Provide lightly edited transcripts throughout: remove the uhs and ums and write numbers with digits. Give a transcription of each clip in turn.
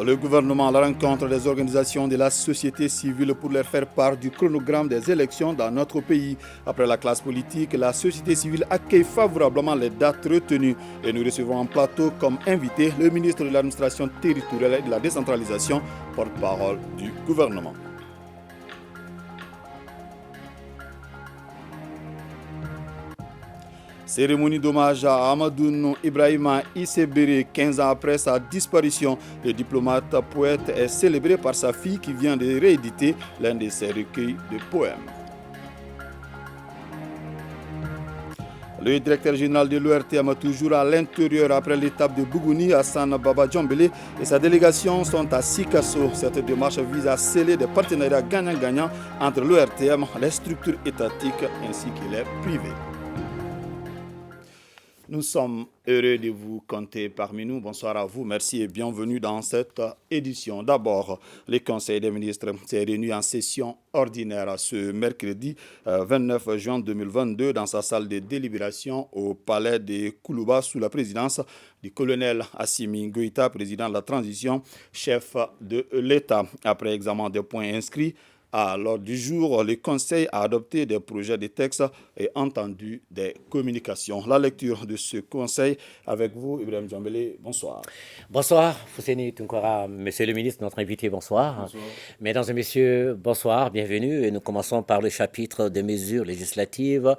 Le gouvernement à la rencontre des organisations de la société civile pour leur faire part du chronogramme des élections dans notre pays. Après la classe politique, la société civile accueille favorablement les dates retenues et nous recevons en plateau comme invité le ministre de l'administration territoriale et de la décentralisation, porte-parole du gouvernement. Cérémonie d'hommage à Amadou Ibrahima Issebere, 15 ans après sa disparition. Le diplomate poète est célébré par sa fille qui vient de rééditer l'un de ses recueils de poèmes. Le directeur général de l'ORTM toujours à l'intérieur après l'étape de Bougouni, Hassan Baba Djambélé et sa délégation sont à Sikasso. Cette démarche vise à sceller des partenariats gagnant-gagnant entre l'ORTM, les structures étatiques ainsi que les privées. Nous sommes heureux de vous compter parmi nous. Bonsoir à vous, merci et bienvenue dans cette édition. D'abord, le Conseil des ministres s'est réuni en session ordinaire ce mercredi 29 juin 2022 dans sa salle de délibération au palais de Koulouba sous la présidence du colonel Assimi Goïta, président de la transition, chef de l'État. Après examen des points inscrits à l'ordre du jour, le Conseil a adopté des projets de texte et entendu des communications. La lecture de ce Conseil avec vous, Ibrahim Djambélé, bonsoir. Bonsoir, Fousseni Tunkara, monsieur le ministre, notre invité, bonsoir. Bonsoir. Mesdames et messieurs, bonsoir, bienvenue. Et nous commençons par le chapitre des mesures législatives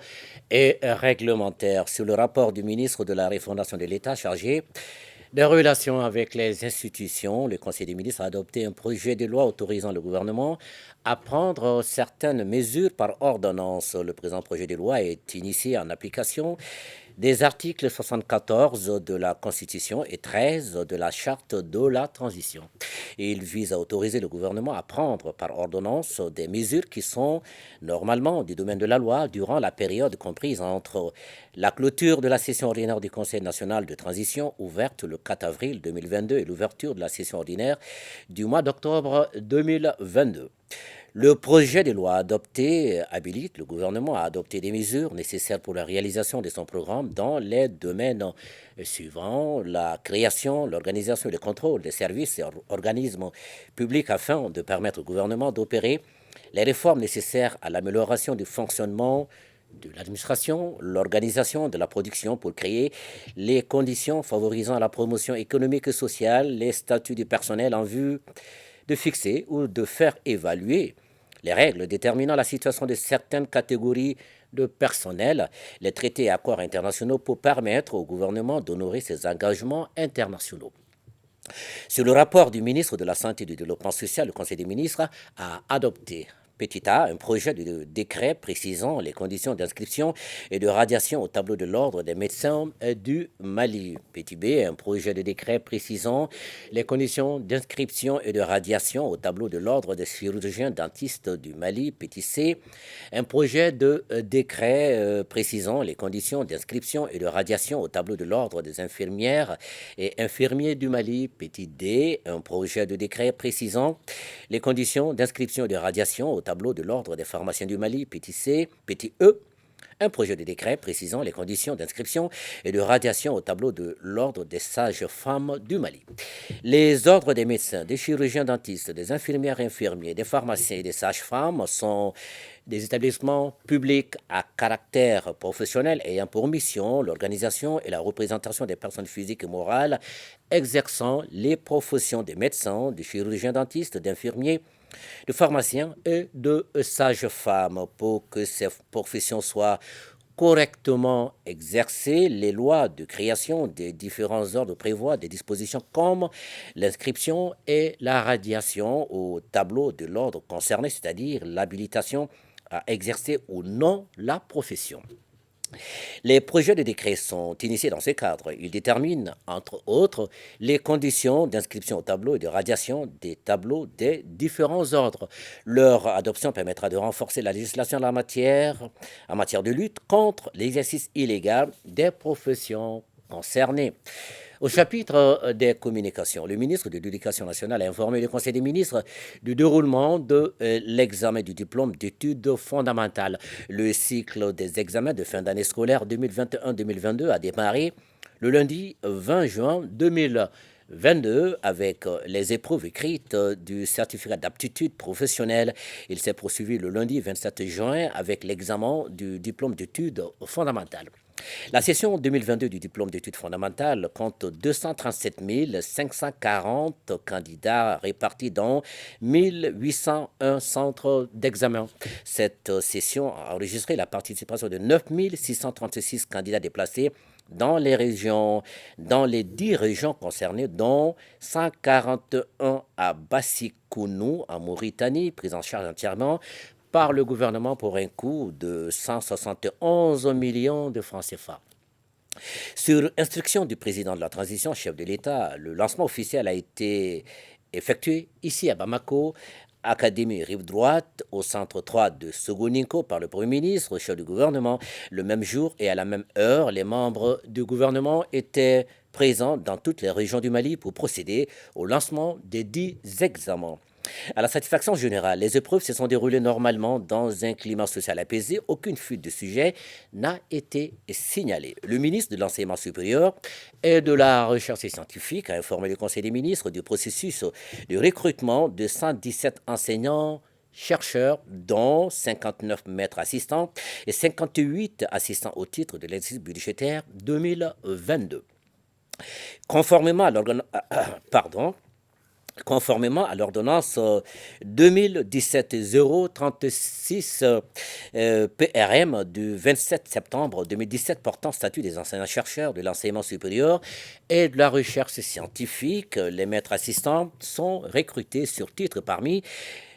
et réglementaires sur le rapport du ministre de la Refondation de l'État chargé des relations avec les institutions. Le Conseil des ministres a adopté un projet de loi autorisant le gouvernement à prendre certaines mesures par ordonnance. Le présent projet de loi est initié en application des articles 74 de la Constitution et 13 de la Charte de la Transition. Et il vise à autoriser le gouvernement à prendre par ordonnance des mesures qui sont normalement du domaine de la loi durant la période comprise entre la clôture de la session ordinaire du Conseil national de transition ouverte le 4 avril 2022 et l'ouverture de la session ordinaire du mois d'octobre 2022. Le projet de loi adopté habilite le gouvernement à adopter des mesures nécessaires pour la réalisation de son programme dans les domaines suivants: la création, l'organisation et le contrôle des services et organismes publics afin de permettre au gouvernement d'opérer les réformes nécessaires à l'amélioration du fonctionnement de l'administration, l'organisation de la production pour créer les conditions favorisant la promotion économique et sociale, les statuts du personnel en vue de fixer ou de faire évaluer les règles déterminant la situation de certaines catégories de personnel, les traités et accords internationaux pour permettre au gouvernement d'honorer ses engagements internationaux. Sur le rapport du ministre de la Santé et du Développement social, le Conseil des ministres a adopté petit a, un projet de décret précisant les conditions d'inscription et de radiation au tableau de l'ordre des médecins du Mali. Petit b, un projet de décret précisant les conditions d'inscription et de radiation au tableau de l'ordre des chirurgiens dentistes du Mali. Petit c, un projet de décret précisant les conditions d'inscription et de radiation au tableau de l'ordre des infirmières et infirmiers du Mali. Petit d, un projet de décret précisant les conditions d'inscription et de radiation au tableau de l'ordre des pharmaciens du Mali. Petit c, petit e, un projet de décret précisant les conditions d'inscription et de radiation au tableau de l'ordre des sages-femmes du Mali. Les ordres des médecins, des chirurgiens dentistes, des infirmières et infirmiers, des pharmaciens et des sages-femmes sont des établissements publics à caractère professionnel ayant pour mission l'organisation et la représentation des personnes physiques et morales exerçant les professions des médecins, des chirurgiens dentistes, d'infirmiers, de pharmaciens et de sages-femmes. Pour que ces professions soient correctement exercées, les lois de création des différents ordres prévoient des dispositions comme l'inscription et la radiation au tableau de l'ordre concerné, c'est-à-dire l'habilitation à exercer ou non la profession. Les projets de décret sont initiés dans ce cadre. Ils déterminent, entre autres, les conditions d'inscription au tableau et de radiation des tableaux des différents ordres. Leur adoption permettra de renforcer la législation en matière de lutte contre l'exercice illégal des professions concernées. Au chapitre des communications, le ministre de l'Éducation nationale a informé le Conseil des ministres du déroulement de l'examen du diplôme d'études fondamentales. Le cycle des examens de fin d'année scolaire 2021-2022 a démarré le lundi 20 juin 2022. 2022 avec les épreuves écrites du certificat d'aptitude professionnelle. Il s'est poursuivi le lundi 27 juin avec l'examen du diplôme d'études fondamentales. La session 2022 du diplôme d'études fondamentales compte 237 540 candidats répartis dans 1801 centres d'examen. Cette session a enregistré la participation de 9 636 candidats déplacés dans les 10 régions concernées, dont 141 à Bassikonou, en Mauritanie, prise en charge entièrement par le gouvernement pour un coût de 171 millions de francs CFA. Sur instruction du président de la transition, chef de l'État, le lancement officiel a été effectué ici à Bamako, Académie Rive Droite, au centre 3 de Sogoninko, par le Premier ministre, chef du gouvernement. Le même jour et à la même heure, les membres du gouvernement étaient présents dans toutes les régions du Mali pour procéder au lancement des 10 examens. À la satisfaction générale, les épreuves se sont déroulées normalement dans un climat social apaisé. Aucune fuite de sujet n'a été signalée. Le ministre de l'Enseignement supérieur et de la Recherche scientifique a informé le Conseil des ministres du processus de recrutement de 117 enseignants-chercheurs, dont 59 maîtres assistants et 58 assistants au titre de l'exercice budgétaire 2022. Conformément à l'ordonnance 2017-036 PRM du 27 septembre 2017 portant statut des enseignants-chercheurs de l'enseignement supérieur et de la recherche scientifique, les maîtres assistants sont recrutés sur titre parmi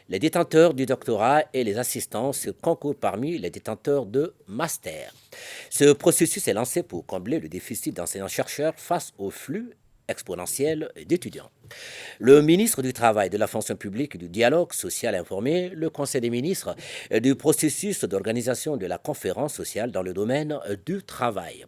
les détenteurs du doctorat et les assistants sur concours parmi les détenteurs de master. Ce processus est lancé pour combler le déficit d'enseignants-chercheurs face au flux exponentielle d'étudiants. Le ministre du Travail, de la fonction publique et du dialogue social a informé le Conseil des ministres du processus d'organisation de la conférence sociale dans le domaine du travail.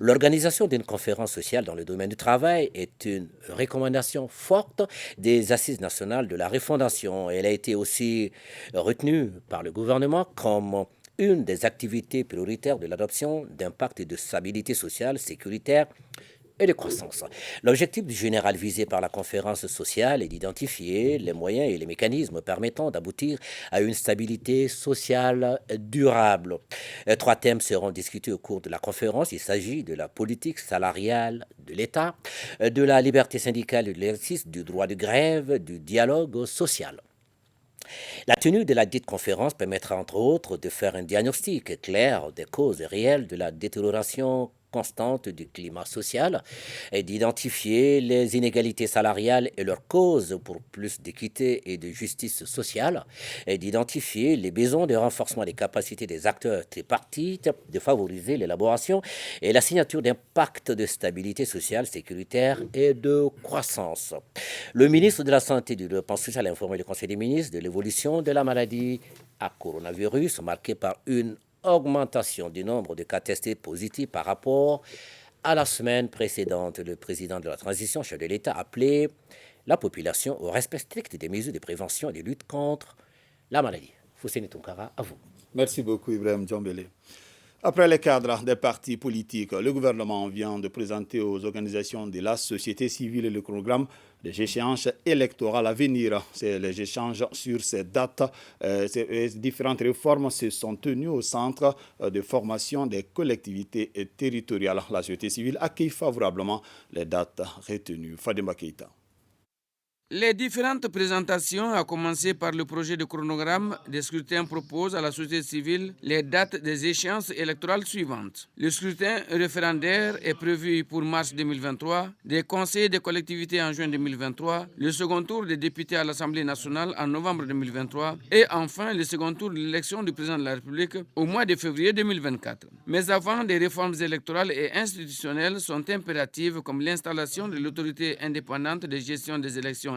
L'organisation d'une conférence sociale dans le domaine du travail est une recommandation forte des Assises nationales de la refondation. Elle a été aussi retenue par le gouvernement comme une des activités prioritaires de l'adoption d'un pacte de stabilité sociale, sécuritaire et de croissance. L'objectif général visé par la conférence sociale est d'identifier les moyens et les mécanismes permettant d'aboutir à une stabilité sociale durable. 3 thèmes seront discutés au cours de la conférence. Il s'agit de la politique salariale de l'État, de la liberté syndicale et de l'exercice du droit de grève, du dialogue social. La tenue de la dite conférence permettra entre autres de faire un diagnostic clair des causes réelles de la détérioration constante du climat social et d'identifier les inégalités salariales et leurs causes pour plus d'équité et de justice sociale et d'identifier les besoins de renforcement des capacités des acteurs tripartites, de favoriser l'élaboration et la signature d'un pacte de stabilité sociale, sécuritaire et de croissance. Le ministre de la Santé et du Développement social a informé le Conseil des ministres de l'évolution de la maladie à coronavirus marquée par une augmentation du nombre de cas testés positifs par rapport à la semaine précédente. Le président de la transition, chef de l'État, a appelé la population au respect strict des mesures de prévention et de lutte contre la maladie. Fousseni Tounkara, à vous. Merci beaucoup, Ibrahim Djambélé. Après les cadres des partis politiques, le gouvernement vient de présenter aux organisations de la société civile le programme des échéances électorales à venir. C'est les échanges sur ces dates. Ces différentes réformes se sont tenues au centre de formation des collectivités territoriales. La société civile accueille favorablement les dates retenues. Fadima Keita. Les différentes présentations, à commencer par le projet de chronogramme des scrutins, proposent à la société civile les dates des échéances électorales suivantes. Le scrutin référendaire est prévu pour mars 2023, des conseillers des collectivités en juin 2023, le second tour des députés à l'Assemblée nationale en novembre 2023 et enfin le second tour de l'élection du président de la République au mois de février 2024. Mais avant, des réformes électorales et institutionnelles sont impératives comme l'installation de l'autorité indépendante de gestion des élections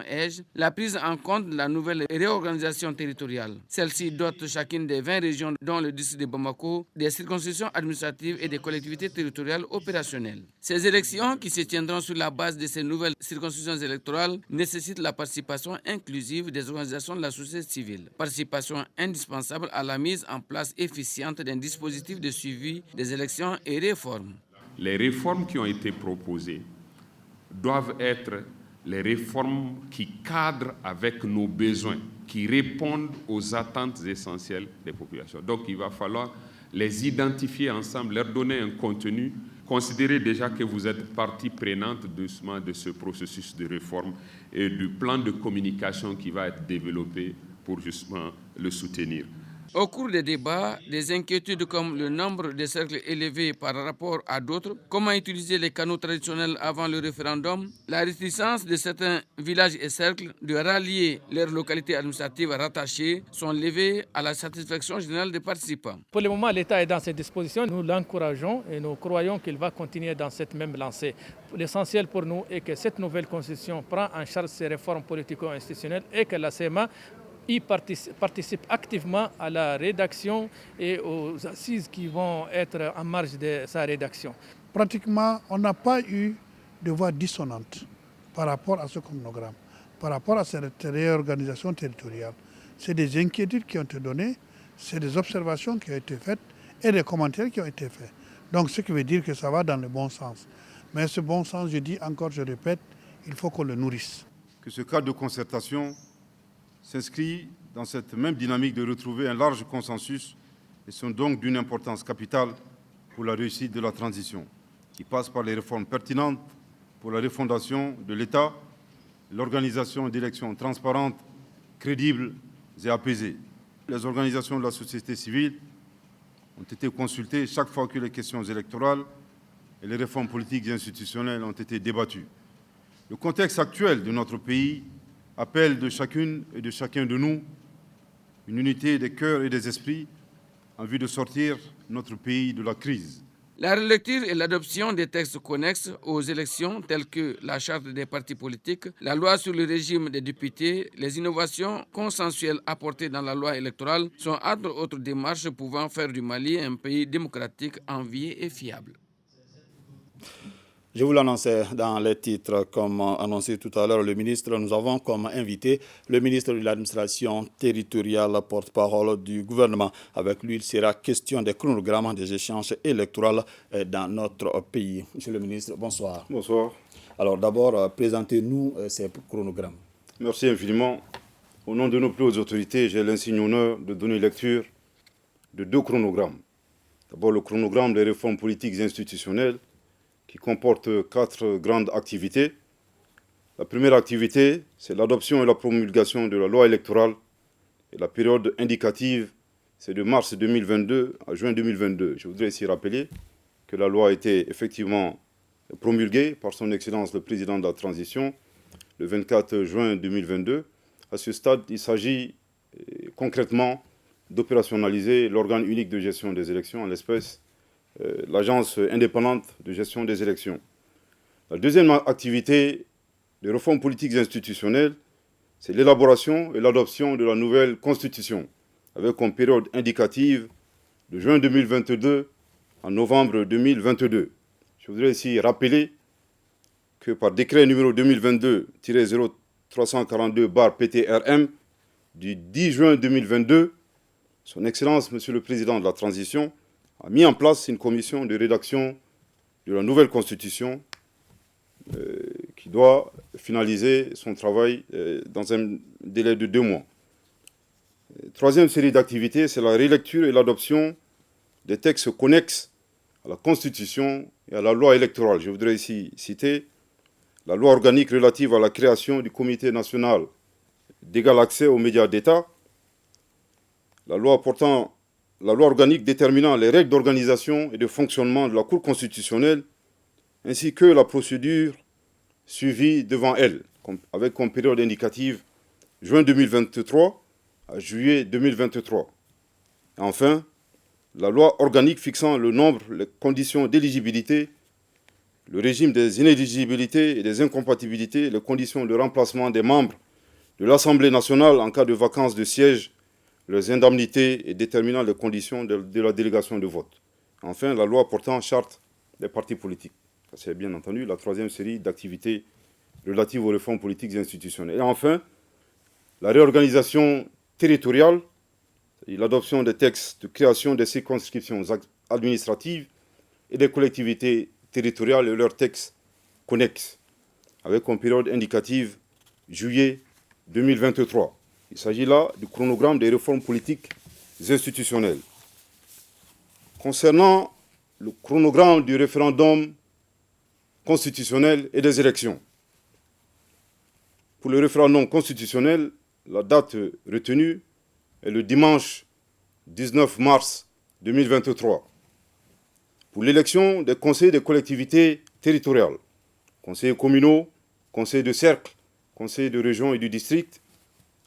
la prise en compte de la nouvelle réorganisation territoriale. Celle-ci dote chacune des 20 régions, dont le district de Bamako, des circonscriptions administratives et des collectivités territoriales opérationnelles. Ces élections, qui se tiendront sur la base de ces nouvelles circonscriptions électorales, nécessitent la participation inclusive des organisations de la société civile. Participation indispensable à la mise en place efficiente d'un dispositif de suivi des élections et réformes. Les réformes qui ont été proposées doivent être les réformes qui cadrent avec nos besoins, qui répondent aux attentes essentielles des populations. Donc il va falloir les identifier ensemble, leur donner un contenu. Considérez déjà que vous êtes partie prenante doucement de ce processus de réforme et du plan de communication qui va être développé pour justement le soutenir. Au cours des débats, des inquiétudes comme le nombre de cercles élevés par rapport à d'autres, comment utiliser les canaux traditionnels avant le référendum, la réticence de certains villages et cercles de rallier leurs localités administratives rattachées sont levées à la satisfaction générale des participants. Pour le moment, l'État est dans cette disposition. Nous l'encourageons et nous croyons qu'il va continuer dans cette même lancée. L'essentiel pour nous est que cette nouvelle constitution prend en charge ces réformes politico-institutionnelles et que la CEMA participe activement à la rédaction et aux assises qui vont être en marge de sa rédaction. Pratiquement, on n'a pas eu de voix dissonante par rapport à ce chronogramme, par rapport à cette réorganisation territoriale. C'est des inquiétudes qui ont été données, c'est des observations qui ont été faites et des commentaires qui ont été faits. Donc ce qui veut dire que ça va dans le bon sens. Mais ce bon sens, je dis encore, je répète, il faut qu'on le nourrisse. Que ce cadre de concertation s'inscrit dans cette même dynamique de retrouver un large consensus et sont donc d'une importance capitale pour la réussite de la transition, qui passe par les réformes pertinentes pour la refondation de l'État, l'organisation d'élections transparentes, crédibles et apaisées. Les organisations de la société civile ont été consultées chaque fois que les questions électorales et les réformes politiques et institutionnelles ont été débattues. Le contexte actuel de notre pays appelle de chacune et de chacun de nous une unité des cœurs et des esprits en vue de sortir notre pays de la crise. La relecture et l'adoption des textes connexes aux élections tels que la charte des partis politiques, la loi sur le régime des députés, les innovations consensuelles apportées dans la loi électorale sont entre autres démarches pouvant faire du Mali un pays démocratique, envié et fiable. Je vous l'annonçais dans les titres, comme annoncé tout à l'heure, nous avons comme invité le ministre de l'administration territoriale, porte-parole du gouvernement. Avec lui, il sera question des chronogrammes des échéances électorales dans notre pays. Monsieur le ministre, bonsoir. Bonsoir. Alors d'abord, présentez-nous ces chronogrammes. Merci infiniment. Au nom de nos plus hautes autorités, j'ai l'insigne honneur de donner lecture de 2 chronogrammes. D'abord, le chronogramme des réformes politiques et institutionnelles, qui comporte 4 grandes activités. La première activité, c'est l'adoption et la promulgation de la loi électorale. Et la période indicative, c'est de mars 2022 à juin 2022. Je voudrais ici rappeler que la loi a été effectivement promulguée par son Excellence le Président de la Transition le 24 juin 2022. À ce stade, il s'agit concrètement d'opérationnaliser l'organe unique de gestion des élections, en l'espèce l'agence indépendante de gestion des élections. La deuxième activité des réformes politiques et institutionnelles, c'est l'élaboration et l'adoption de la nouvelle constitution, avec comme période indicative de juin 2022 à novembre 2022. Je voudrais ici rappeler que par décret numéro 2022-0342/PTRM du 10 juin 2022, son Excellence, Monsieur le Président de la Transition, a mis en place une commission de rédaction de la nouvelle constitution qui doit finaliser son travail dans un délai de 2 mois. Troisième série d'activités, c'est la relecture et l'adoption des textes connexes à la Constitution et à la loi électorale. Je voudrais ici citer la loi organique relative à la création du Comité national d'égal accès aux médias d'État, la loi organique déterminant les règles d'organisation et de fonctionnement de la Cour constitutionnelle, ainsi que la procédure suivie devant elle, avec comme période indicative juin 2023 à juillet 2023. Et enfin, la loi organique fixant le nombre, les conditions d'éligibilité, le régime des inéligibilités et des incompatibilités, les conditions de remplacement des membres de l'Assemblée nationale en cas de vacance de siège, leurs indemnités et déterminant les conditions de la délégation de vote. Enfin, la loi portant charte des partis politiques. C'est bien entendu la troisième série d'activités relatives aux réformes politiques et institutionnelles. Et enfin, la réorganisation territoriale et l'adoption des textes de création des circonscriptions administratives et des collectivités territoriales et leurs textes connexes. avec comme période indicative juillet 2023. Il s'agit là du chronogramme des réformes politiques institutionnelles. Concernant le chronogramme du référendum constitutionnel et des élections. Pour le référendum constitutionnel, la date retenue est le dimanche 19 mars 2023. Pour l'élection des conseillers des collectivités territoriales, conseillers communaux, conseillers de cercle, conseillers de région et du district,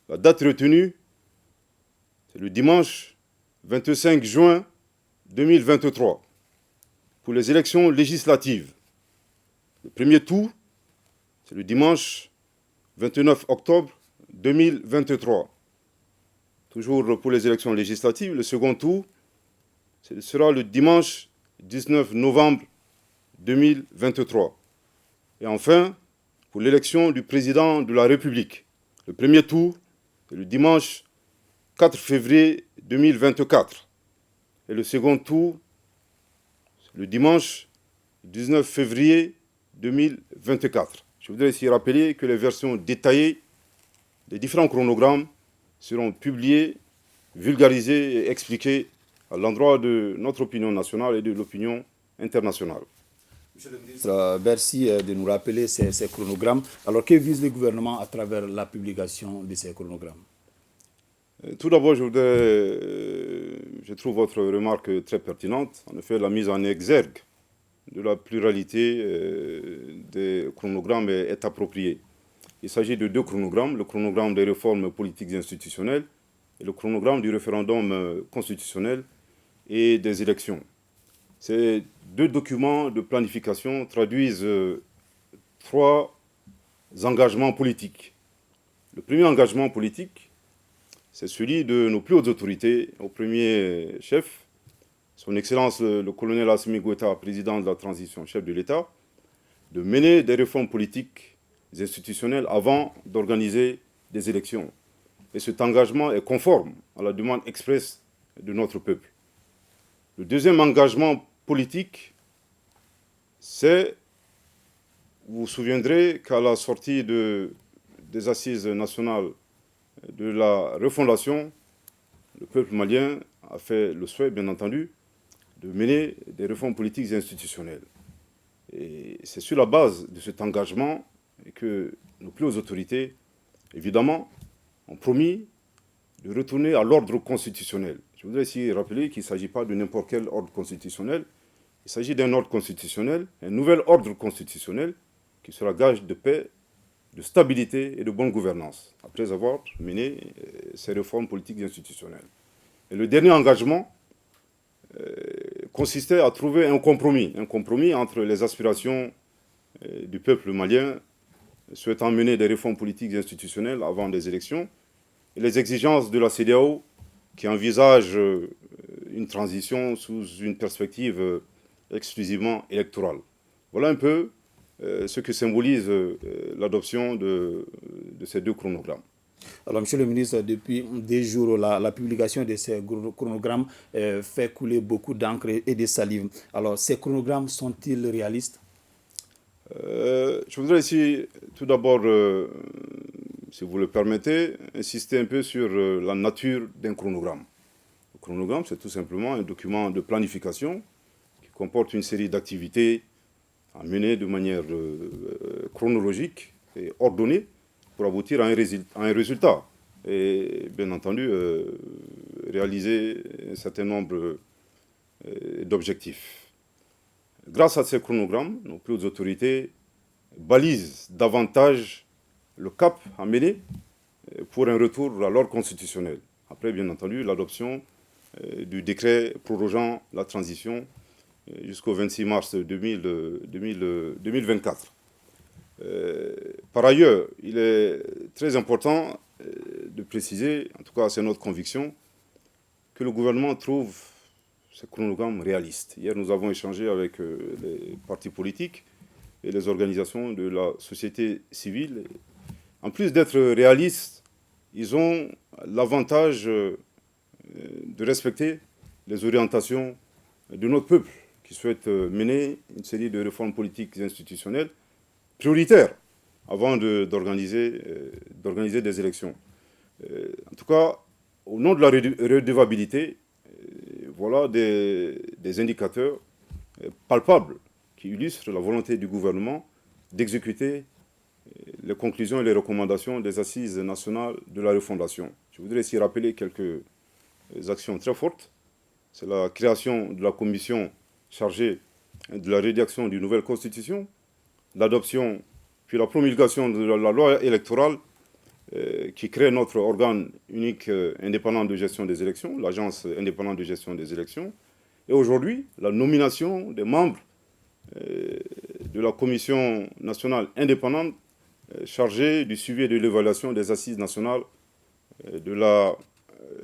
la date retenue, c'est le dimanche 25 juin 2023. Pour les élections législatives, le premier tour, c'est le dimanche 29 octobre 2023. Toujours pour les élections législatives, le second tour, ce sera le dimanche 19 novembre 2023. Et enfin, pour l'élection du président de la République, le premier tour, c'est le dimanche 4 février 2024. Et le second tour, c'est le dimanche 19 février 2024. Je voudrais ici rappeler que les versions détaillées des différents chronogrammes seront publiées, vulgarisées et expliquées à l'endroit de notre opinion nationale et de l'opinion internationale. Monsieur le ministre, merci de nous rappeler ces chronogrammes. Alors, que vise le gouvernement à travers la publication de ces chronogrammes? Tout d'abord, je trouve votre remarque très pertinente. En effet, la mise en exergue de la pluralité des chronogrammes est appropriée. Il s'agit de deux chronogrammes, le chronogramme des réformes politiques institutionnelles et le chronogramme du référendum constitutionnel et des élections. Ces deux documents de planification traduisent trois engagements politiques. Le premier engagement politique, c'est celui de nos plus hautes autorités, au premier chef, son Excellence le colonel Assimi Goïta, président de la transition, chef de l'État, de mener des réformes politiques institutionnelles avant d'organiser des élections. Et cet engagement est conforme à la demande expresse de notre peuple. Le deuxième engagement politique, c'est, vous vous souviendrez qu'à la sortie des assises nationales de la refondation, le peuple malien a fait le souhait, bien entendu, de mener des réformes politiques et institutionnelles. Et c'est sur la base de cet engagement que nos plus hautes autorités, évidemment, ont promis de retourner à l'ordre constitutionnel. Je voudrais ici rappeler qu'il ne s'agit pas de n'importe quel ordre constitutionnel. Il s'agit d'un ordre constitutionnel, un nouvel ordre constitutionnel qui sera gage de paix, de stabilité et de bonne gouvernance, après avoir mené ces réformes politiques et institutionnelles. Et le dernier engagement consistait à trouver un compromis entre les aspirations du peuple malien souhaitant mener des réformes politiques et institutionnelles avant des élections et les exigences de la CEDEAO qui envisage une transition sous une perspective exclusivement électorale. Voilà un peu ce que symbolise l'adoption de ces deux chronogrammes. Alors, Monsieur le ministre, depuis des jours, la publication de ces chronogrammes fait couler beaucoup d'encre et de salive. Alors, ces chronogrammes sont-ils réalistes? Je voudrais ici, tout d'abord, si vous le permettez, insister un peu sur la nature d'un chronogramme. Le chronogramme, c'est tout simplement un document de planification qui comporte une série d'activités à mener de manière chronologique et ordonnée pour aboutir à un résultat et, bien entendu, réaliser un certain nombre d'objectifs. Grâce à ces chronogrammes, nos plus hautes autorités balisent davantage le cap à mener pour un retour à l'ordre constitutionnel. Après, bien entendu, l'adoption du décret prorogeant la transition jusqu'au 26 mars 2024. Par ailleurs, il est très important de préciser, en tout cas c'est notre conviction, que le gouvernement trouve ce chronogramme réaliste. Hier, nous avons échangé avec les partis politiques et les organisations de la société civile. En plus d'être réalistes, ils ont l'avantage de respecter les orientations de notre peuple qui souhaite mener une série de réformes politiques et institutionnelles prioritaires avant d'organiser des élections. En tout cas, au nom de la redevabilité, voilà des indicateurs palpables qui illustrent la volonté du gouvernement d'exécuter les conclusions et les recommandations des assises nationales de la refondation. Je voudrais ici rappeler quelques actions très fortes. C'est la création de la commission chargée de la rédaction d'une nouvelle constitution, l'adoption puis la promulgation de la loi électorale qui crée notre organe unique indépendant de gestion des élections, l'agence indépendante de gestion des élections, et aujourd'hui la nomination des membres de la commission nationale indépendante chargée du suivi et de l'évaluation des assises nationales de la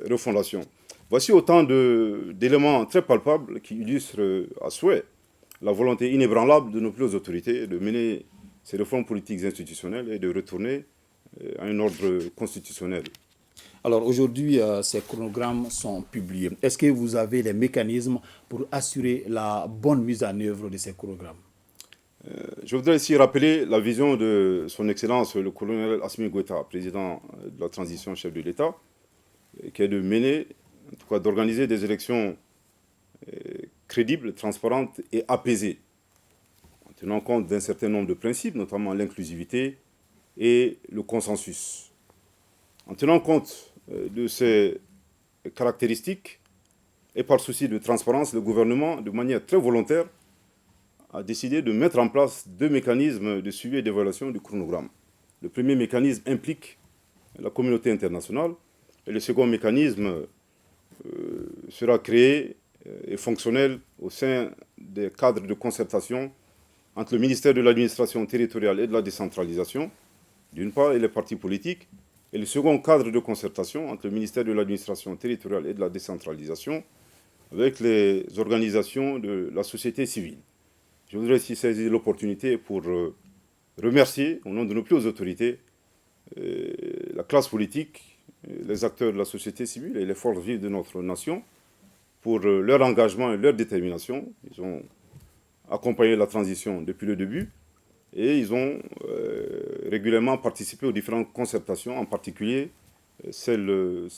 refondation. Voici autant d'éléments très palpables qui illustrent à souhait la volonté inébranlable de nos plus hautes autorités de mener ces réformes politiques institutionnelles et de retourner à un ordre constitutionnel. Alors aujourd'hui, ces chronogrammes sont publiés. Est-ce que vous avez les mécanismes pour assurer la bonne mise en œuvre de ces chronogrammes? Je voudrais ici rappeler la vision de son Excellence le colonel Assimi Goïta, président de la transition, chef de l'État, qui est de mener, en tout cas d'organiser des élections crédibles, transparentes et apaisées, en tenant compte d'un certain nombre de principes, notamment l'inclusivité et le consensus. En tenant compte de ces caractéristiques et par souci de transparence, le gouvernement, de manière très volontaire, a décidé de mettre en place deux mécanismes de suivi et d'évaluation du chronogramme. Le premier mécanisme implique la communauté internationale et le second mécanisme sera créé et fonctionnel au sein des cadres de concertation entre le ministère de l'administration territoriale et de la décentralisation, d'une part, et les partis politiques, et le second cadre de concertation entre le ministère de l'administration territoriale et de la décentralisation avec les organisations de la société civile. Je voudrais ici saisir l'opportunité pour remercier, au nom de nos plus hautes autorités, la classe politique, les acteurs de la société civile et les forces vives de notre nation pour leur engagement et leur détermination. Ils ont accompagné la transition depuis le début et ils ont régulièrement participé aux différentes concertations, en particulier celle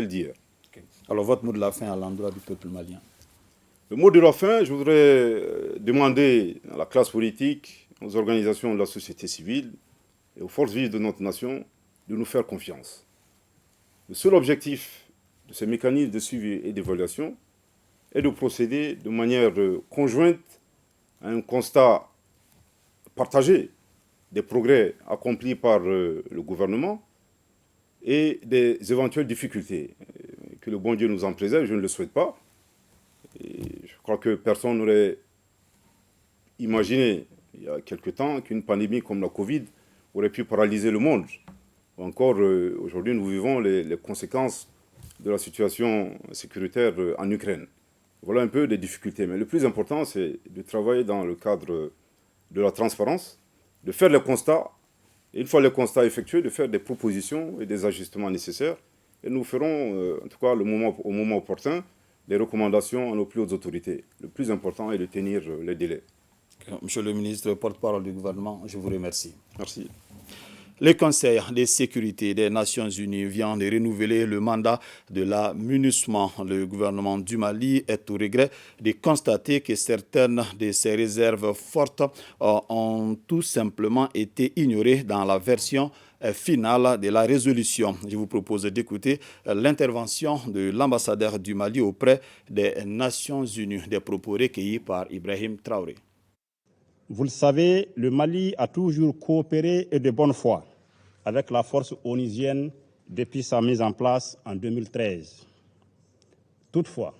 d'hier. Okay. Alors votre mot de la fin à l'endroit du peuple malien? Le mot de la fin, je voudrais demander à la classe politique, aux organisations de la société civile et aux forces vives de notre nation de nous faire confiance. Le seul objectif de ces mécanismes de suivi et d'évaluation est de procéder de manière conjointe à un constat partagé des progrès accomplis par le gouvernement et des éventuelles difficultés. Que le bon Dieu nous en préserve, je ne le souhaite pas. Et je crois que personne n'aurait imaginé il y a quelque temps qu'une pandémie comme la Covid aurait pu paralyser le monde. Ou encore, aujourd'hui, nous vivons les conséquences de la situation sécuritaire en Ukraine. Voilà un peu des difficultés. Mais le plus important, c'est de travailler dans le cadre de la transparence, de faire les constats, et une fois les constats effectués, de faire des propositions et des ajustements nécessaires. Et nous ferons, en tout cas au moment opportun, des recommandations à nos plus hautes autorités. Le plus important est de tenir les délais. Monsieur le ministre, porte-parole du gouvernement, je vous remercie. Merci. Le Conseil de sécurité des Nations Unies vient de renouveler le mandat de la MINUSMA. Le gouvernement du Mali est au regret de constater que certaines de ses réserves fortes ont tout simplement été ignorées dans la version finale de la résolution. Je vous propose d'écouter l'intervention de l'ambassadeur du Mali auprès des Nations Unies, des propos recueillis par Ibrahim Traoré. Vous le savez, le Mali a toujours coopéré et de bonne foi avec la force onusienne depuis sa mise en place en 2013. Toutefois,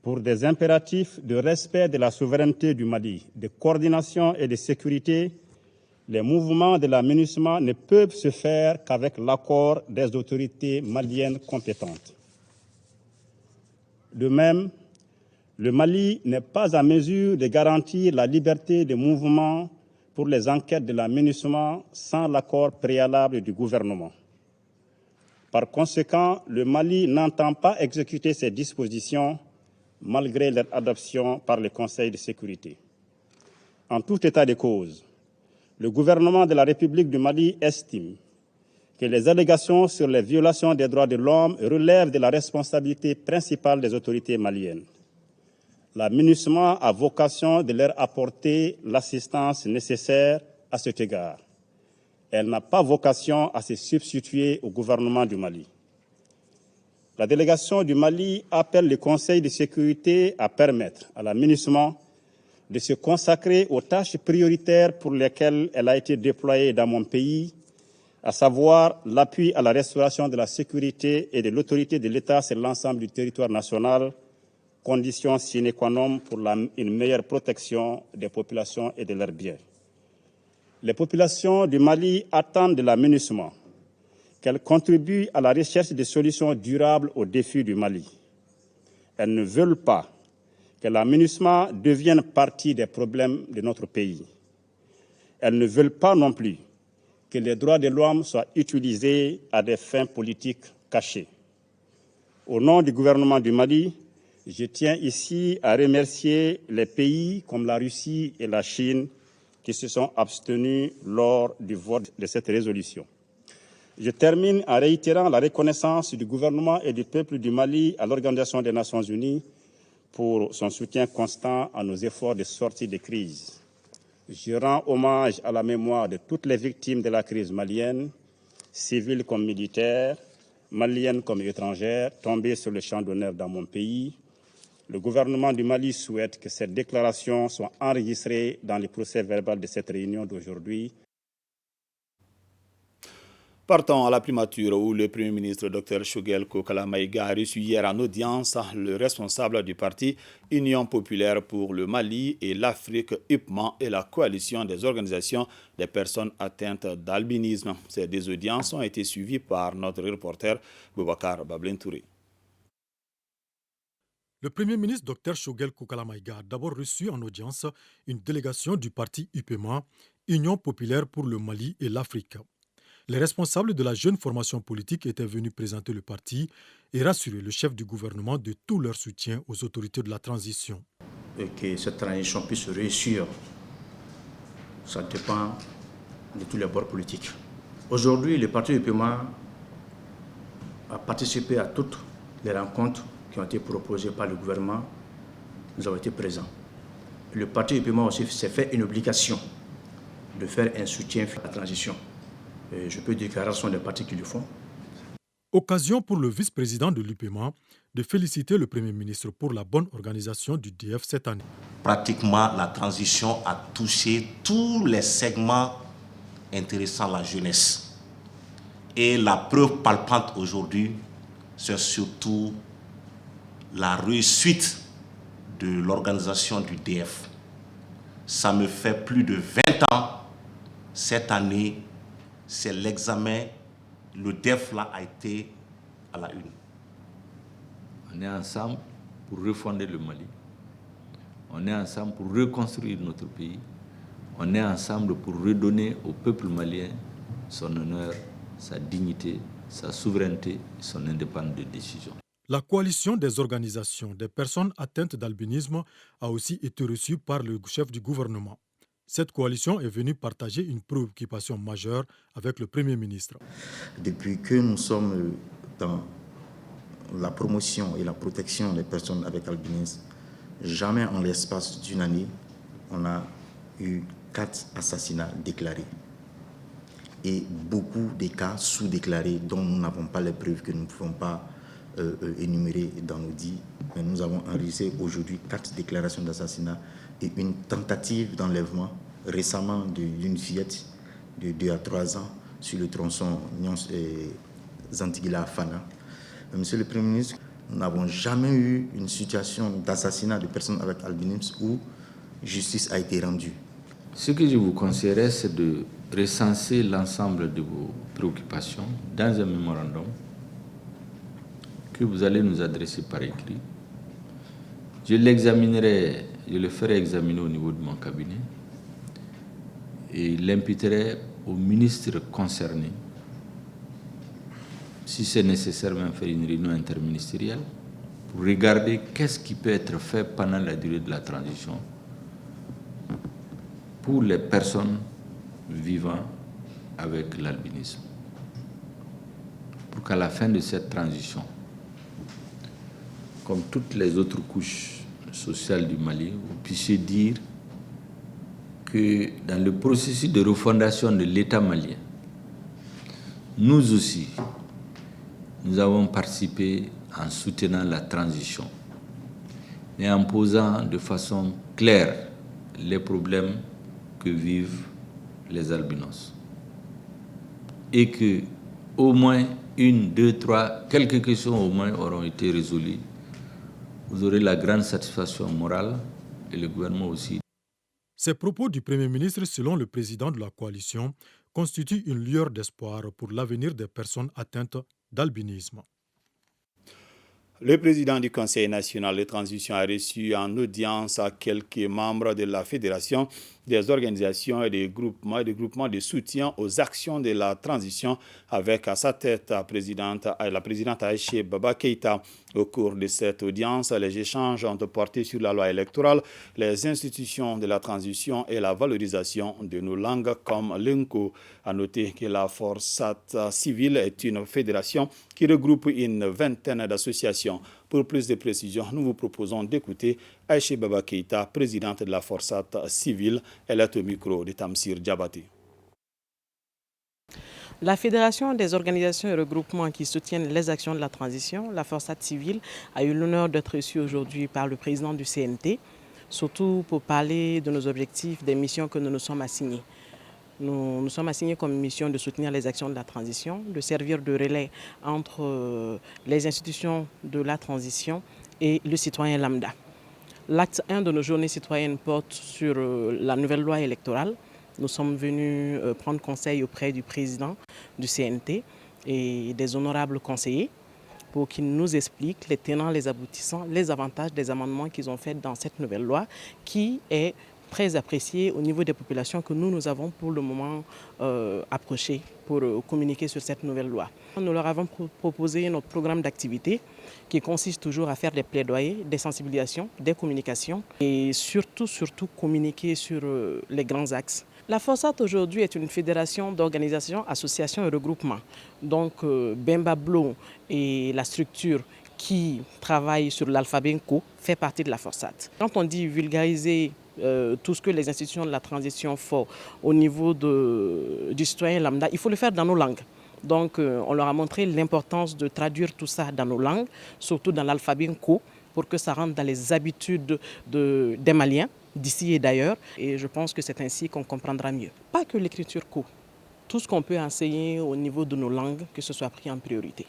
pour des impératifs de respect de la souveraineté du Mali, de coordination et de sécurité, les mouvements de la MINUSMA ne peuvent se faire qu'avec l'accord des autorités maliennes compétentes. De même, le Mali n'est pas en mesure de garantir la liberté de mouvement pour les enquêtes de la MINUSMA sans l'accord préalable du gouvernement. Par conséquent, le Mali n'entend pas exécuter ces dispositions malgré leur adoption par le Conseil de sécurité. En tout état de cause, le gouvernement de la République du Mali estime que les allégations sur les violations des droits de l'homme relèvent de la responsabilité principale des autorités maliennes. La MINUSMA a vocation de leur apporter l'assistance nécessaire à cet égard. Elle n'a pas vocation à se substituer au gouvernement du Mali. La délégation du Mali appelle le Conseil de sécurité à permettre à la MINUSMA de se consacrer aux tâches prioritaires pour lesquelles elle a été déployée dans mon pays, à savoir l'appui à la restauration de la sécurité et de l'autorité de l'État sur l'ensemble du territoire national, condition sine qua non pour une meilleure protection des populations et de leurs biens. Les populations du Mali attendent de la MINUSMA qu'elle contribue à la recherche de solutions durables aux défis du Mali. Elles ne veulent pas que la MINUSMA devienne partie des problèmes de notre pays. Elles ne veulent pas non plus que les droits de l'homme soient utilisés à des fins politiques cachées. Au nom du gouvernement du Mali, je tiens ici à remercier les pays comme la Russie et la Chine qui se sont abstenus lors du vote de cette résolution. Je termine en réitérant la reconnaissance du gouvernement et du peuple du Mali à l'Organisation des Nations Unies pour son soutien constant à nos efforts de sortie de crise. Je rends hommage à la mémoire de toutes les victimes de la crise malienne, civiles comme militaires, maliennes comme étrangères, tombées sur le champ d'honneur dans mon pays. Le gouvernement du Mali souhaite que cette déclaration soit enregistrée dans le procès-verbal de cette réunion d'aujourd'hui. Partons à la primature où le Premier ministre Dr Choguel Kokala Maïga a reçu hier en audience le responsable du parti Union populaire pour le Mali et l'Afrique UPMA et la coalition des organisations des personnes atteintes d'albinisme. Ces deux audiences ont été suivies par notre reporter Boubacar Bablentouré. Le Premier ministre Dr Choguel Kokala Maïga a d'abord reçu en audience une délégation du parti UPMA, Union populaire pour le Mali et l'Afrique. Les responsables de la jeune formation politique étaient venus présenter le parti et rassurer le chef du gouvernement de tout leur soutien aux autorités de la transition. Et que cette transition puisse réussir, ça dépend de tous les bords politiques. Aujourd'hui, le parti UPMA a participé à toutes les rencontres qui ont été proposées par le gouvernement. Nous avons été présents. Le parti UPMA aussi s'est fait une obligation de faire un soutien à la transition. Et je peux dire que ce sont des partis qui le font. Occasion pour le vice-président de l'UPMA de féliciter le Premier ministre pour la bonne organisation du DF cette année. Pratiquement, la transition a touché tous les segments intéressant la jeunesse. Et la preuve palpante aujourd'hui, c'est surtout la réussite de l'organisation du DF. Ça me fait plus de 20 ans, cette année, c'est l'examen, le DEF là a été à la une. On est ensemble pour refonder le Mali. On est ensemble pour reconstruire notre pays. On est ensemble pour redonner au peuple malien son honneur, sa dignité, sa souveraineté et son indépendance de décision. La coalition des organisations des personnes atteintes d'albinisme a aussi été reçue par le chef du gouvernement. Cette coalition est venue partager une préoccupation majeure avec le Premier ministre. Depuis que nous sommes dans la promotion et la protection des personnes avec albinisme, jamais en l'espace d'une année, on a eu 4 assassinats déclarés. Et beaucoup de cas sous-déclarés dont nous n'avons pas les preuves, que nous ne pouvons pas énumérer dans nos dits. Mais nous avons enregistré aujourd'hui 4 déclarations d'assassinat et une tentative d'enlèvement récemment d'une fillette de 2 à 3 ans sur le tronçon Zantigila-Fana. Monsieur le Premier ministre, nous n'avons jamais eu une situation d'assassinat de personnes avec albinisme où justice a été rendue. Ce que je vous conseillerais, c'est de recenser l'ensemble de vos préoccupations dans un mémorandum que vous allez nous adresser par écrit. Je l'examinerai, je le ferai examiner au niveau de mon cabinet et l'imputerai au ministre concerné. Si c'est nécessaire, même faire une réunion interministérielle pour regarder qu'est-ce qui peut être fait pendant la durée de la transition pour les personnes vivant avec l'albinisme. Pour qu'à la fin de cette transition, comme toutes les autres couches sociales du Mali, vous puissiez dire que dans le processus de refondation de l'État malien, nous aussi, nous avons participé en soutenant la transition et en posant de façon claire les problèmes que vivent les albinos. Et que au moins une, deux, trois, quelques questions au moins auront été résolues. Vous aurez la grande satisfaction morale et le gouvernement aussi. Ces propos du Premier ministre, selon le président de la coalition, constituent une lueur d'espoir pour l'avenir des personnes atteintes d'albinisme. Le président du Conseil national de transition a reçu en audience à quelques membres de la Fédération des organisations et des groupements de soutien aux actions de la transition avec à sa tête la présidente Aïché Baba Keïta. Au cours de cette audience, les échanges ont porté sur la loi électorale, les institutions de la transition et la valorisation de nos langues comme l'Enko. À noter que la Forçat civile est une fédération qui regroupe une vingtaine d'associations. Pour plus de précisions, nous vous proposons d'écouter Aïché Baba Keïta, présidente de la Forçat civile. Elle est au micro de Tamsir Diabaté. La Fédération des organisations et regroupements qui soutiennent les actions de la transition, la Forçat civile, a eu l'honneur d'être reçue aujourd'hui par le président du CNT, surtout pour parler de nos objectifs, des missions que nous nous sommes assignées. Nous nous sommes assignés comme mission de soutenir les actions de la transition, de servir de relais entre les institutions de la transition et le citoyen lambda. L'acte 1 de nos journées citoyennes porte sur la nouvelle loi électorale. Nous sommes venus prendre conseil auprès du président du CNT et des honorables conseillers pour qu'ils nous expliquent les tenants, les aboutissants, les avantages des amendements qu'ils ont faits dans cette nouvelle loi qui est très appréciée au niveau des populations que nous avons pour le moment approchées pour communiquer sur cette nouvelle loi. Nous leur avons proposé notre programme d'activité qui consiste toujours à faire des plaidoyers, des sensibilisations, des communications et surtout communiquer sur les grands axes. La Forçat aujourd'hui est une fédération d'organisations, associations et regroupements. Donc Bemba Blo et la structure qui travaille sur l'alphabet Nko fait partie de la Forçat. Quand on dit vulgariser tout ce que les institutions de la transition font au niveau du citoyen lambda, il faut le faire dans nos langues. Donc on leur a montré l'importance de traduire tout ça dans nos langues, surtout dans l'alphabet Nko, pour que ça rentre dans les habitudes des Maliens, d'ici et d'ailleurs. Et je pense que c'est ainsi qu'on comprendra mieux. Pas que l'écriture Ko, tout ce qu'on peut enseigner au niveau de nos langues, que ce soit pris en priorité.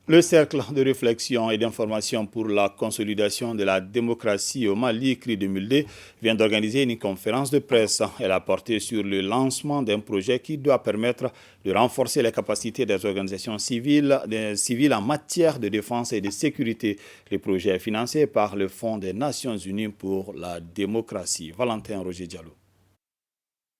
Le cercle de réflexion et d'information pour la consolidation de la démocratie au Mali, CRI 2002, vient d'organiser une conférence de presse. Elle a porté sur le lancement d'un projet qui doit permettre de renforcer les capacités des organisations civiles en matière de défense et de sécurité. Le projet est financé par le Fonds des Nations Unies pour la démocratie. Valentin Roger Diallo.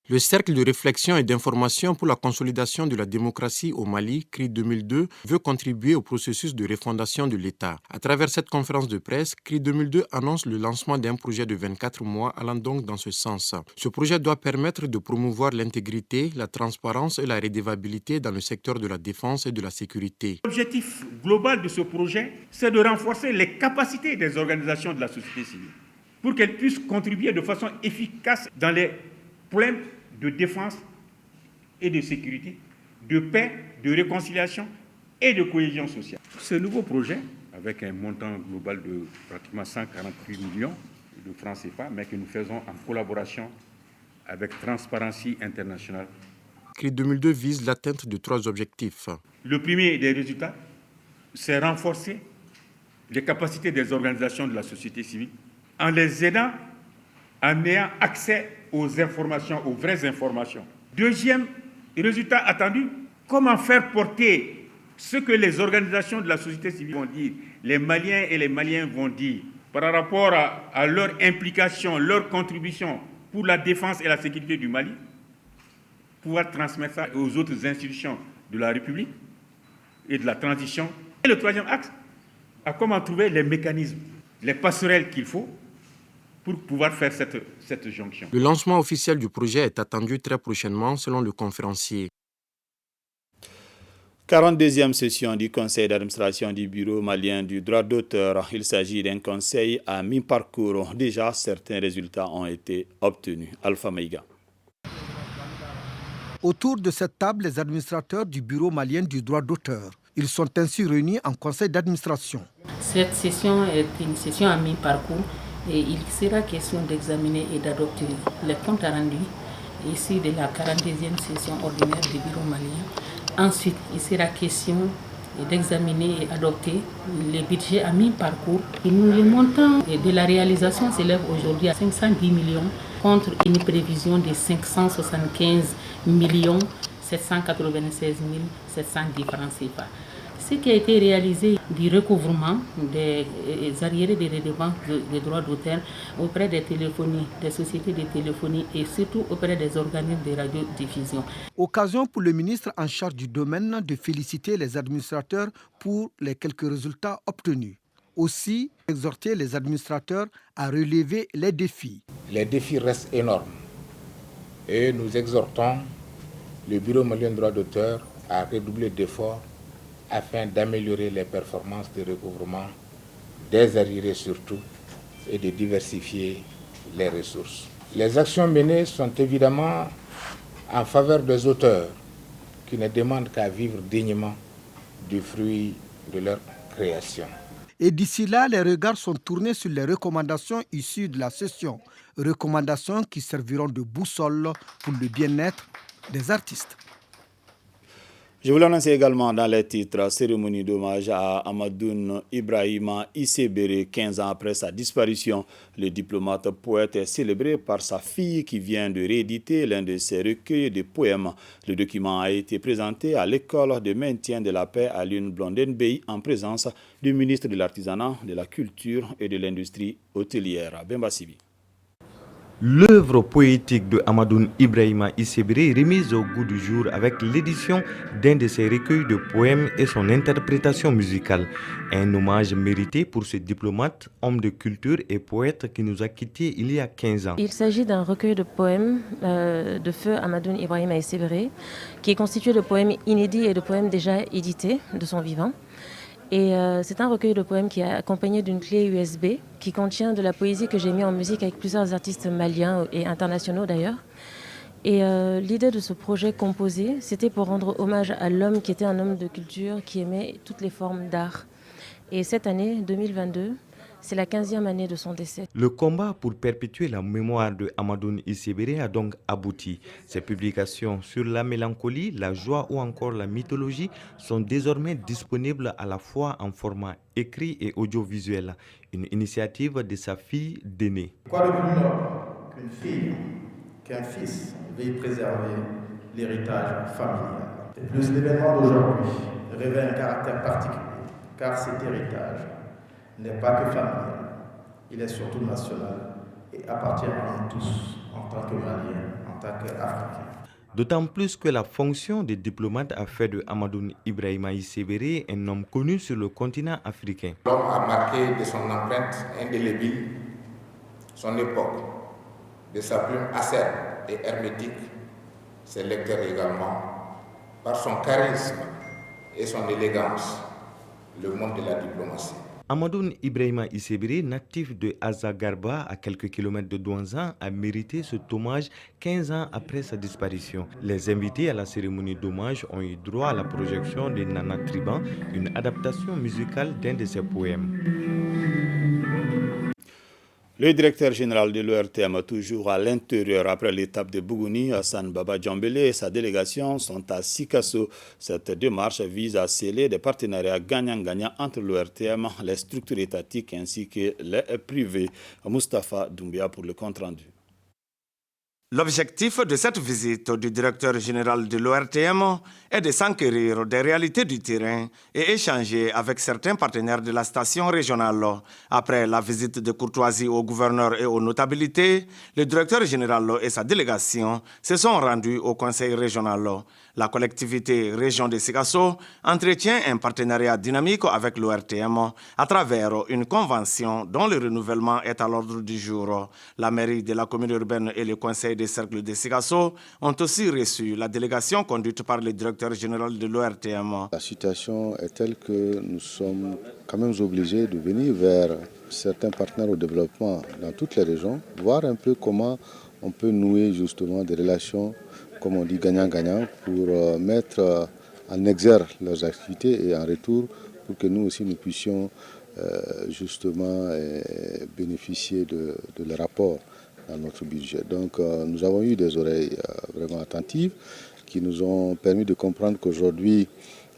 Le cercle de réflexion et d'information pour la consolidation de la démocratie au Mali, CRI 2002, veut contribuer au processus de refondation de l'État. À travers cette conférence de presse, CRI 2002 annonce le lancement d'un projet de 24 mois allant donc dans ce sens. Ce projet doit permettre de promouvoir l'intégrité, la transparence et la redevabilité dans le secteur de la défense et de la sécurité. L'objectif global de ce projet, c'est de renforcer les capacités des organisations de la société civile pour qu'elles puissent contribuer de façon efficace dans les problèmes de défense et de sécurité, de paix, de réconciliation et de cohésion sociale. Ce nouveau projet, avec un montant global de pratiquement 148 millions de francs CFA, mais que nous faisons en collaboration avec Transparency International. CRI 2002 vise l'atteinte de 3 objectifs. Le premier des résultats, c'est renforcer les capacités des organisations de la société civile en les aidant, en ayant accès aux informations, aux vraies informations. Deuxième résultat attendu, comment faire porter ce que les organisations de la société civile vont dire, les Maliens et les Maliens vont dire, par rapport à leur implication, leur contribution pour la défense et la sécurité du Mali, pouvoir transmettre ça aux autres institutions de la République et de la transition. Et le troisième axe, à comment trouver les mécanismes, les passerelles qu'il faut pour pouvoir faire cette jonction. Le lancement officiel du projet est attendu très prochainement selon le conférencier. 42e session du conseil d'administration du bureau malien du droit d'auteur. Il s'agit d'un conseil à mi-parcours. Déjà, certains résultats ont été obtenus. Alpha Maïga. Autour de cette table, les administrateurs du bureau malien du droit d'auteur. Ils sont ainsi réunis en conseil d'administration. Cette session est une session à mi-parcours et il sera question d'examiner et d'adopter les comptes rendus ici de la 42e session ordinaire du bureau malien. Ensuite, il sera question d'examiner et adopter les budgets à mi-parcours. Le montant de la réalisation s'élève aujourd'hui à 510 millions contre une prévision de 575 millions 796 710 francs CFA. Ce qui a été réalisé du recouvrement des arriérés des redevances des droits d'auteur auprès des téléphonies, des sociétés de téléphonie et surtout auprès des organismes de radiodiffusion. Occasion pour le ministre en charge du domaine de féliciter les administrateurs pour les quelques résultats obtenus. Aussi, exhorter les administrateurs à relever les défis. Les défis restent énormes et nous exhortons le Bureau malien de droit d'auteur à redoubler d'efforts afin d'améliorer les performances de recouvrement des arriérés surtout et de diversifier les ressources. Les actions menées sont évidemment en faveur des auteurs qui ne demandent qu'à vivre dignement du fruit de leur création. Et d'ici là, les regards sont tournés sur les recommandations issues de la session. Recommandations qui serviront de boussole pour le bien-être des artistes. Je vous l'annonce également dans les titres. Cérémonie d'hommage à Amadoun Ibrahima Issebere, 15 ans après sa disparition. Le diplomate poète est célébré par sa fille qui vient de rééditer l'un de ses recueils de poèmes. Le document a été présenté à l'école de maintien de la paix à Lune Blondenbey en présence du ministre de l'Artisanat, de la Culture et de l'Industrie hôtelière. Bemba Sibi. L'œuvre poétique de Amadoun Ibrahima Issebere est remise au goût du jour avec l'édition d'un de ses recueils de poèmes et son interprétation musicale. Un hommage mérité pour ce diplomate, homme de culture et poète qui nous a quittés il y a 15 ans. Il s'agit d'un recueil de poèmes de feu Amadoun Ibrahima Issebere qui est constitué de poèmes inédits et de poèmes déjà édités de son vivant. Et c'est un recueil de poèmes qui est accompagné d'une clé USB qui contient de la poésie que j'ai mis en musique avec plusieurs artistes maliens et internationaux d'ailleurs. Et l'idée de ce projet composé, c'était pour rendre hommage à l'homme qui était un homme de culture, qui aimait toutes les formes d'art. Et cette année, 2022, c'est la 15e année de son décès. Le combat pour perpétuer la mémoire de Amadoun Issebere a donc abouti. Ses publications sur la mélancolie, la joie ou encore la mythologie sont désormais disponibles à la fois en format écrit et audiovisuel. Une initiative de sa fille d'aînée. Quoi de plus noble qu'une fille, qu'un fils veuille préserver l'héritage familial. Et plus l'événement d'aujourd'hui révèle un caractère particulier, car cet héritage n'est pas que familial, il est surtout national et appartient à nous tous en tant que Maliens, en tant qu'Africains. D'autant plus que la fonction de diplomate a fait de Amadoun Ibrahima Issebere un homme connu sur le continent africain. L'homme a marqué de son empreinte indélébile son époque, de sa plume acerbe et hermétique, ses lecteurs également, par son charisme et son élégance, le monde de la diplomatie. Amadoun Ibrahima Issebere, natif de Azagarba, à quelques kilomètres de Douanzan, a mérité cet hommage 15 ans après sa disparition. Les invités à la cérémonie d'hommage ont eu droit à la projection de Nana Triban, une adaptation musicale d'un de ses poèmes. Le directeur général de l'ORTM, toujours à l'intérieur après l'étape de Bougouni, Hassan Baba Djambélé et sa délégation sont à Sikasso. Cette démarche vise à sceller des partenariats gagnant-gagnant entre l'ORTM, les structures étatiques ainsi que les privés. Moustapha Doumbia pour le compte-rendu. L'objectif de cette visite du directeur général de l'ORTM est de s'enquérir des réalités du terrain et échanger avec certains partenaires de la station régionale. Après la visite de courtoisie au gouverneur et aux notabilités, le directeur général et sa délégation se sont rendus au conseil régional. La collectivité région de Sikasso entretient un partenariat dynamique avec l'ORTM à travers une convention dont le renouvellement est à l'ordre du jour. La mairie de la commune urbaine et le conseil des cercles de Sikasso ont aussi reçu la délégation conduite par le directeur général de l'ORTM. La situation est telle que nous sommes quand même obligés de venir vers certains partenaires au développement dans toutes les régions, voir un peu comment on peut nouer justement des relations, comme on dit, gagnant-gagnant, pour mettre en exergue leurs activités et en retour pour que nous aussi nous puissions justement bénéficier de leur apport dans notre budget. Donc nous avons eu des oreilles vraiment attentives qui nous ont permis de comprendre qu'aujourd'hui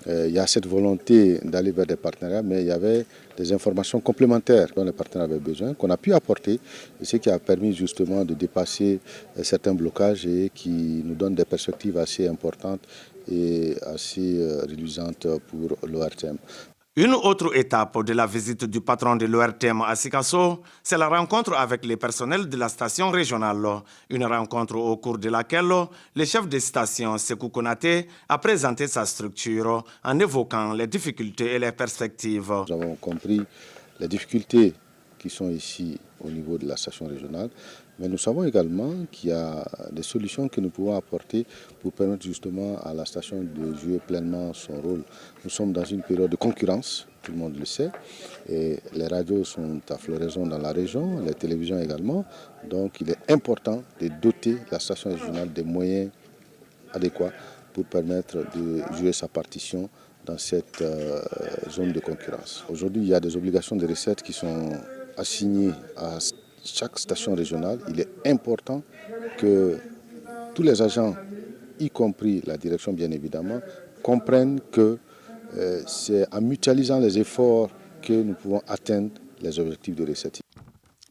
il y a cette volonté d'aller vers des partenariats, mais il y avait des informations complémentaires dont les partenaires avaient besoin, qu'on a pu apporter, et ce qui a permis justement de dépasser certains blocages et qui nous donne des perspectives assez importantes et assez reluisantes pour l'ORTM. Une autre étape de la visite du patron de l'ORTM à Sikasso, c'est la rencontre avec les personnels de la station régionale. Une rencontre au cours de laquelle le chef de station, Sekou Konaté, a présenté sa structure en évoquant les difficultés et les perspectives. Nous avons compris les difficultés qui sont ici au niveau de la station régionale, mais nous savons également qu'il y a des solutions que nous pouvons apporter pour permettre justement à la station de jouer pleinement son rôle. Nous sommes dans une période de concurrence, tout le monde le sait, et les radios sont à floraison dans la région, les télévisions également, donc il est important de doter la station régionale des moyens adéquats pour permettre de jouer sa partition dans cette zone de concurrence. Aujourd'hui, il y a des obligations de recettes qui sont assignées à chaque station régionale. Il est important que tous les agents, y compris la direction bien évidemment, comprennent que c'est en mutualisant les efforts que nous pouvons atteindre les objectifs de recettes.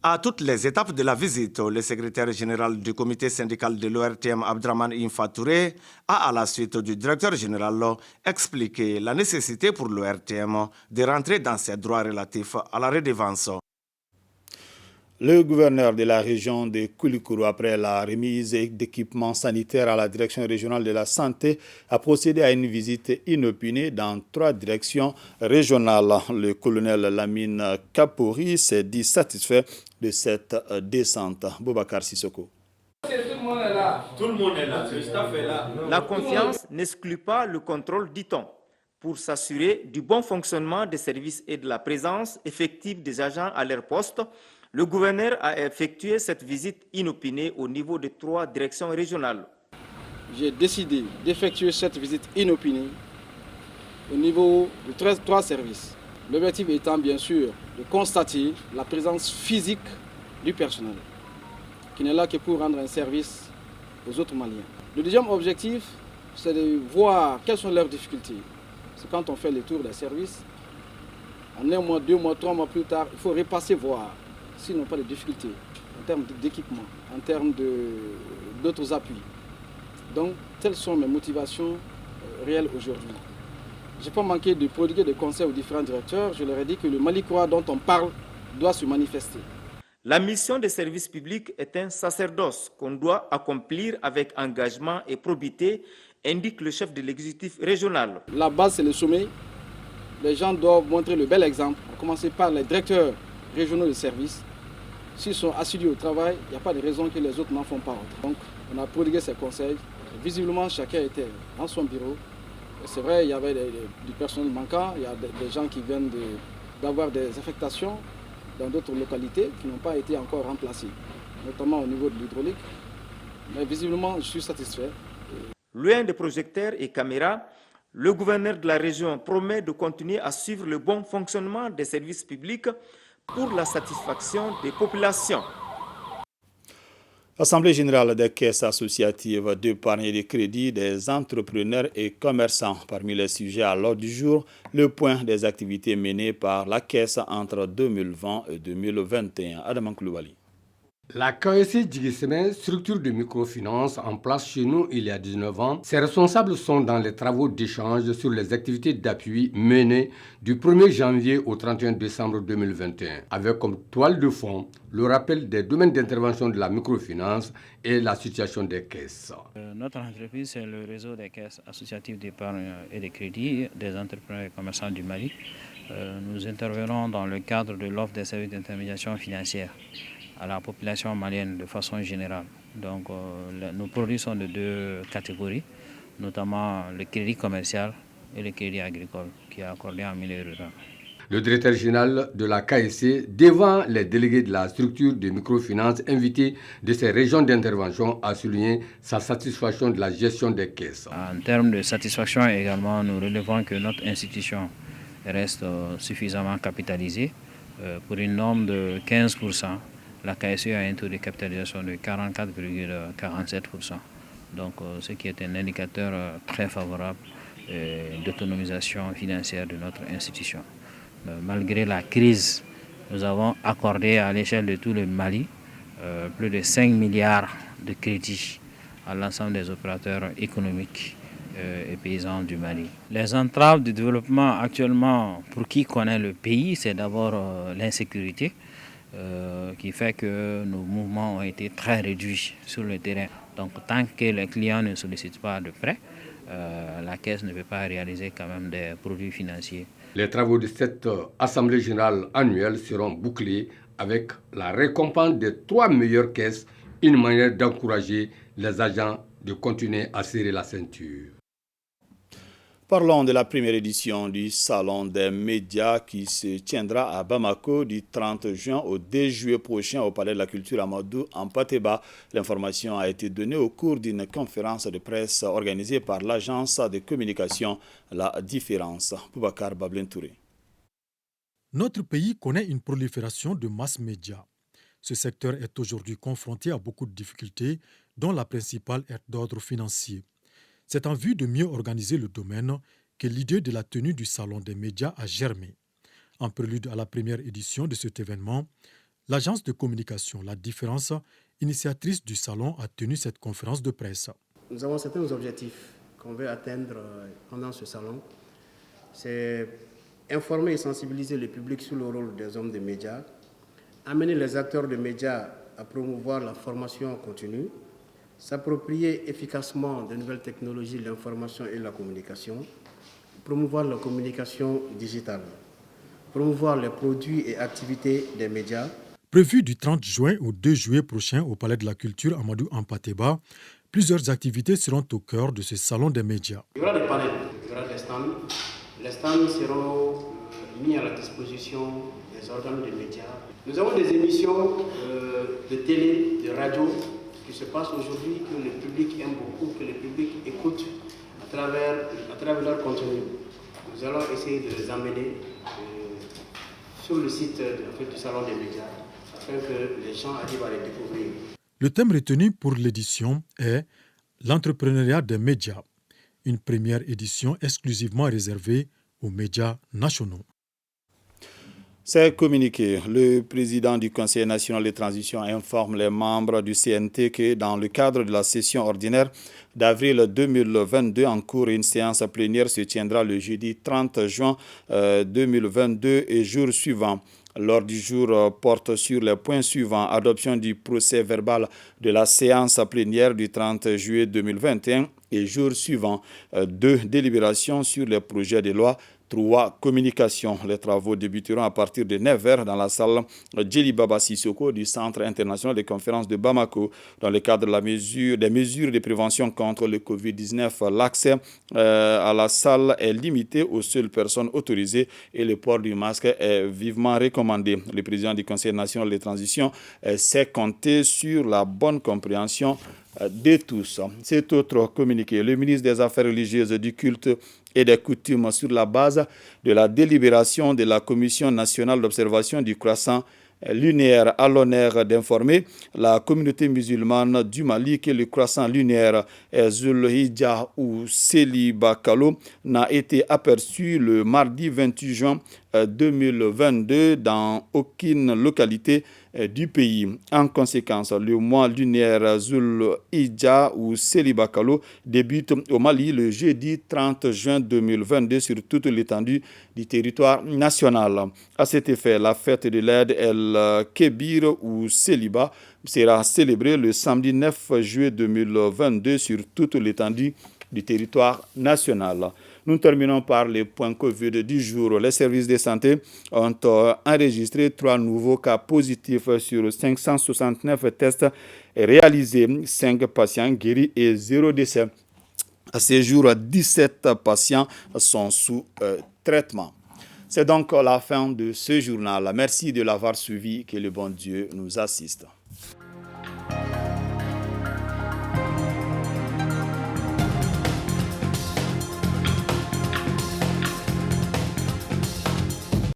À toutes les étapes de la visite, le secrétaire général du comité syndical de l'ORTM, Abdraman Infa Touré, a, à la suite du directeur général, expliqué la nécessité pour l'ORTM de rentrer dans ses droits relatifs à la redevance. Le gouverneur de la région de Koulikoro, après la remise d'équipements sanitaires à la direction régionale de la santé, a procédé à une visite inopinée dans 3 directions régionales. Le colonel Lamine Kapouri s'est dit satisfait de cette descente. Boubacar Sissoko. Tout le monde est là, le staff est là. La confiance n'exclut pas le contrôle, dit-on. Pour s'assurer du bon fonctionnement des services et de la présence effective des agents à leur poste, le gouverneur a effectué cette visite inopinée au niveau de 3 directions régionales. J'ai décidé d'effectuer cette visite inopinée au niveau de 3 services. L'objectif étant bien sûr de constater la présence physique du personnel, qui n'est là que pour rendre un service aux autres Maliens. Le deuxième objectif, c'est de voir quelles sont leurs difficultés. C'est quand on fait le tour des services, en 1 mois, 2 mois, 3 mois plus tard, il faut repasser voir s'ils n'ont pas de difficultés en termes d'équipement, en termes d'autres appuis. Donc, telles sont mes motivations réelles aujourd'hui. Je n'ai pas manqué de prodiguer des conseils aux différents directeurs. Je leur ai dit que le Mali-Croix dont on parle doit se manifester. La mission des services publics est un sacerdoce qu'on doit accomplir avec engagement et probité, indique le chef de l'exécutif régional. La base, c'est le sommet. Les gens doivent montrer le bel exemple, à commencer par les directeurs régionaux de services. S'ils sont assidus au travail, il n'y a pas de raison que les autres n'en font pas autre. Donc, on a prodigué ces conseils. Visiblement, chacun était dans son bureau. C'est vrai, il y avait du personnel manquant, il y a des gens qui viennent d'avoir des affectations dans d'autres localités qui n'ont pas été encore remplacées, notamment au niveau de l'hydraulique. Mais visiblement, je suis satisfait. Loin des projecteurs et caméras, le gouverneur de la région promet de continuer à suivre le bon fonctionnement des services publics pour la satisfaction des populations. L'Assemblée générale des caisses associatives d'épargne et de crédit des entrepreneurs et commerçants. Parmi les sujets à l'ordre du jour, le point des activités menées par la caisse entre 2020 et 2021. Adam Koulibaly. La KEC Djiguissémé, structure de microfinance en place chez nous il y a 19 ans, ses responsables sont dans les travaux d'échange sur les activités d'appui menées du 1er janvier au 31 décembre 2021, avec comme toile de fond le rappel des domaines d'intervention de la microfinance et la situation des caisses. Notre entreprise, c'est le réseau des caisses associatives d'épargne et de crédit des entrepreneurs et commerçants du Mali. Nous intervenons dans le cadre de l'offre des services d'intermédiation financière à la population malienne de façon générale. Donc nos produits sont de deux catégories, notamment le crédit commercial et le crédit agricole qui est accordé en milieu rural. Le directeur général de la KEC, devant les délégués de la structure de microfinance invités de ces régions d'intervention, a souligné sa satisfaction de la gestion des caisses. En termes de satisfaction également, nous relevons que notre institution reste suffisamment capitalisée. Pour une norme de 15%, la KEC a un taux de capitalisation de 44,47%. Donc, ce qui est un indicateur très favorable d'autonomisation financière de notre institution. Malgré la crise, nous avons accordé à l'échelle de tout le Mali plus de 5 milliards de crédits à l'ensemble des opérateurs économiques et paysans du Mali. Les entraves du développement actuellement, pour qui connaît le pays, c'est d'abord l'insécurité qui fait que nos mouvements ont été très réduits sur le terrain. Donc tant que les clients ne sollicitent pas de prêts, la caisse ne peut pas réaliser quand même des produits financiers. Les travaux de cette assemblée générale annuelle seront bouclés avec la récompense des 3 meilleures caisses, une manière d'encourager les agents de continuer à serrer la ceinture. Parlons de la première édition du Salon des médias qui se tiendra à Bamako du 30 juin au 2 juillet prochain au Palais de la Culture Amadou en Pateba. L'information a été donnée au cours d'une conférence de presse organisée par l'agence de communication La Différence. Boubacar Bablentouré. Notre pays connaît une prolifération de mass médias. Ce secteur est aujourd'hui confronté à beaucoup de difficultés, dont la principale est d'ordre financier. C'est en vue de mieux organiser le domaine que l'idée de la tenue du Salon des médias a germé. En prélude à la première édition de cet événement, l'agence de communication La Différence, initiatrice du salon, a tenu cette conférence de presse. Nous avons certains objectifs qu'on veut atteindre pendant ce salon. C'est informer et sensibiliser le public sur le rôle des hommes des médias, amener les acteurs des médias à promouvoir la formation continue, s'approprier efficacement de nouvelles technologies, l'information et la communication, promouvoir la communication digitale, promouvoir les produits et activités des médias. Prévu du 30 juin au 2 juillet prochain au Palais de la Culture Amadou en Pateba, plusieurs activités seront au cœur de ce salon des médias. Il y aura des panels, il y aura des stands. Les stands seront mis à la disposition des organes des médias. Nous avons des émissions de télé, de radio, qui se passe aujourd'hui, que le public aime beaucoup, que le public écoute à travers leur contenu. Nous allons essayer de les amener sur le site du Salon des médias, afin que les gens arrivent à les découvrir. Le thème retenu pour l'édition est l'entrepreneuriat des médias, une première édition exclusivement réservée aux médias nationaux. C'est communiqué. Le président du Conseil national de transition informe les membres du CNT que dans le cadre de la session ordinaire d'avril 2022 en cours, une séance plénière se tiendra le jeudi 30 juin 2022 et jour suivant. L'ordre du jour porte sur les points suivants. Adoption du procès verbal de la séance plénière du 30 juillet 2021 et jour suivant. 2 délibérations sur les projets de loi. 3. Communication. Les travaux débuteront à partir de 9h dans la salle Djeli Baba Sissoko du Centre international de conférences de Bamako. Dans le cadre de des mesures de prévention contre le Covid-19, l'accès à la salle est limité aux seules personnes autorisées et le port du masque est vivement recommandé. Le président du Conseil national de transition sait compter sur la bonne compréhension de tous. C'est autre communiqué. Le ministre des Affaires religieuses, du culte et des coutumes, sur la base de la délibération de la Commission nationale d'observation du croissant lunaire, a l'honneur d'informer la communauté musulmane du Mali que le croissant lunaire Zulhijjah ou Seli Bakalo n'a été aperçu le mardi 28 juin 2022 dans aucune localité du pays. En conséquence, le mois lunaire Zul-Hijja ou Selibakalo débute au Mali le jeudi 30 juin 2022 sur toute l'étendue du territoire national. À cet effet, la fête de l'aide El Kébir ou Seliba sera célébrée le samedi 9 juillet 2022 sur toute l'étendue du territoire national. Nous terminons par les points Covid du jour. Les services de santé ont enregistré 3 nouveaux cas positifs sur 569 tests réalisés, 5 patients guéris et 0 décès. À ce jour, 17 patients sont sous traitement. C'est donc la fin de ce journal. Merci de l'avoir suivi. Que le bon Dieu nous assiste.